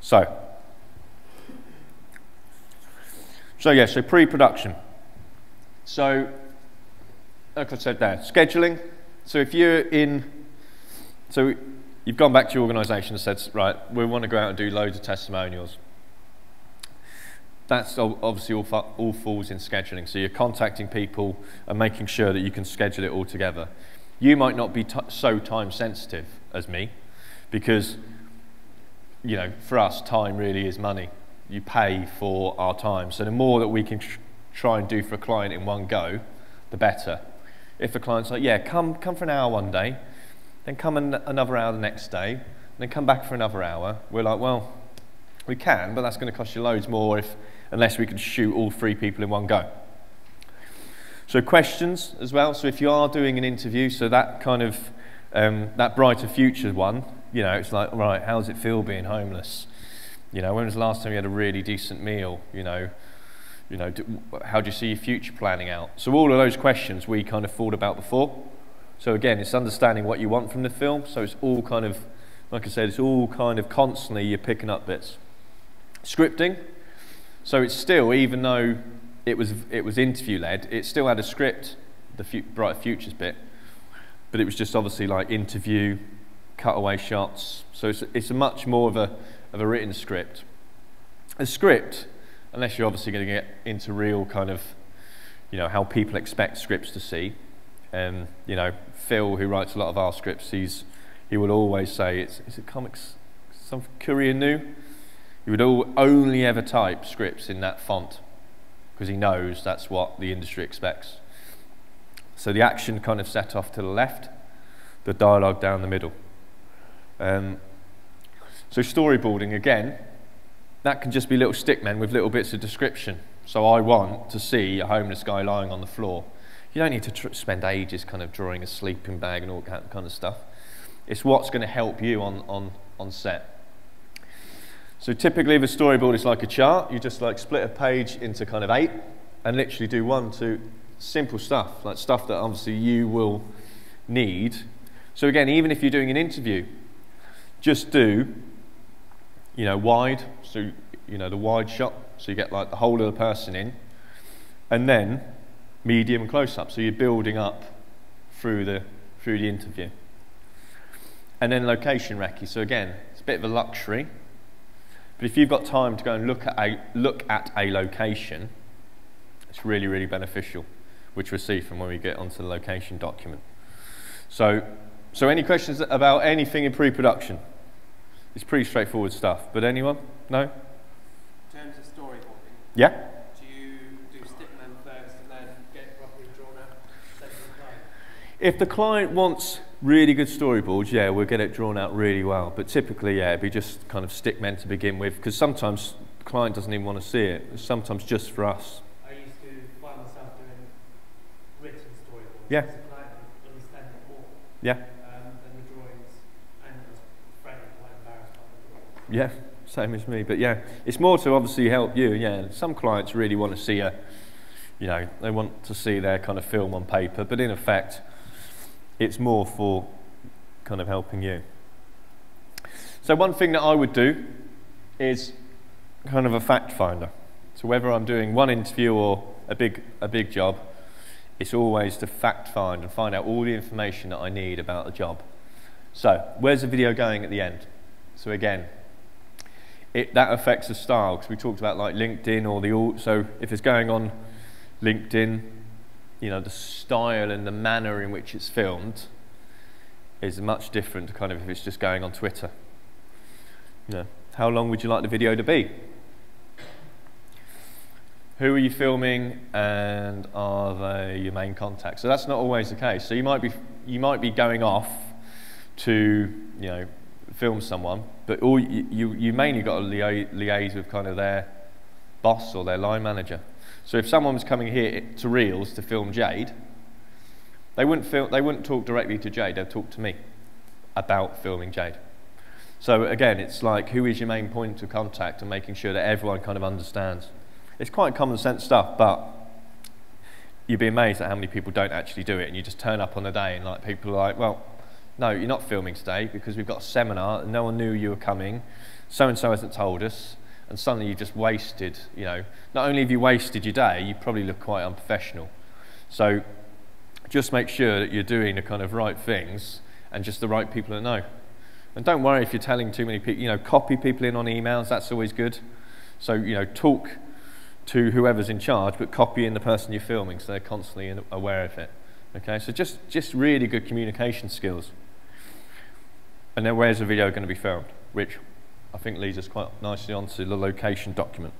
So yeah, so pre-production. So, like I said there, scheduling. So if you're so you've gone back to your organisation and said, right, we want to go out and do loads of testimonials. That's obviously all falls in scheduling. So you're contacting people and making sure that you can schedule it all together. You might not be so time sensitive as me, because, you know, for us, time really is money. You pay for our time. So the more that we can try and do for a client in one go, the better. If the client's like, yeah, come for an hour one day, then come another hour the next day, and then come back for another hour, we're like, well, we can, but that's going to cost you loads more unless we can shoot all 3 people in one go. So questions as well. So if you are doing an interview, so that kind of, that brighter future one, you know, it's like, right, how does it feel being homeless? You know, when was the last time you had a really decent meal? You know, how do you see your future planning out? So all of those questions we kind of thought about before. So again, it's understanding what you want from the film. So it's all kind of, like I said, it's all kind of constantly you're picking up bits. Scripting. So it's still, even though it was interview led, it still had a script, the Brighter Futures bit, but it was just obviously like interview, cutaway shots. So it's a much more of a written script. A script, unless you're obviously going to get into real kind of, you know, how people expect scripts to see. You know, Phil, who writes a lot of our scripts, he would always say, it's a comics, some Korean new. He would only ever type scripts in that font because he knows that's what the industry expects. So the action kind of set off to the left, the dialogue down the middle. So storyboarding, again, that can just be little stickmen with little bits of description. So I want to see a homeless guy lying on the floor. You don't need to spend ages kind of drawing a sleeping bag and all that kind of stuff. It's what's going to help you on set. So typically the storyboard is like a chart. You just like split a page into kind of 8 and literally do 1, 2, simple stuff, like stuff that obviously you will need. So again, even if you're doing an interview, just do, you know, wide, so, you know, the wide shot, so you get like the whole of the person in, and then medium and close up, so you're building up through the interview. And then location recce, so again, it's a bit of a luxury, but if you've got time to go and look at a location, it's really, really beneficial, which we'll see from when we get onto the location document. So any questions about anything in pre-production? It's pretty straightforward stuff, but anyone? No? In terms of storyboarding? Yeah? Do you do stickmen first and then get it properly drawn out, send to the client? If the client wants really good storyboards, yeah, we'll get it drawn out really well. But typically, yeah, it'd be just kind of stickmen to begin with, because sometimes the client doesn't even want to see it. It's sometimes just for us. I used to find myself doing written storyboards. Yeah. Because the client would understand it more. Yeah. Than the drawings, and I was frankly quite embarrassed by the drawings. Yeah, same as me. But yeah, it's more to obviously help you. Yeah, some clients really want to see you know, they want to see their kind of film on paper, but in effect, it's more for kind of helping you. So one thing that I would do is kind of a fact finder. So whether I'm doing one interview or a big job, it's always to fact find and find out all the information that I need about the job. So where's the video going at the end? So again, that affects the style, because we talked about like LinkedIn or so if it's going on LinkedIn, you know, the style and the manner in which it's filmed is much different to kind of if it's just going on Twitter. You know, how long would you like the video to be? Who are you filming, and are they your main contacts? So that's not always the case. So you might be going off to, you know, film someone, but all you mainly got to liaise with kind of their boss or their line manager. So if someone was coming here to Reels to film Jade, they wouldn't talk directly to Jade, they'd talk to me about filming Jade. So again, it's like, who is your main point of contact, and making sure that everyone kind of understands. It's quite common sense stuff, but you'd be amazed at how many people don't actually do it, and you just turn up on the day and like people are like, well, no, you're not filming today because we've got a seminar and no one knew you were coming, so-and-so hasn't told us, and suddenly you've just wasted, you know, not only have you wasted your day, you probably look quite unprofessional. So just make sure that you're doing the kind of right things and just the right people that know. And don't worry if you're telling too many people, you know, copy people in on emails, that's always good. So, you know, talk to whoever's in charge, but copy in the person you're filming so they're constantly aware of it. Okay, so just really good communication skills. And then where's the video going to be filmed? Which I think leads us quite nicely onto the location document.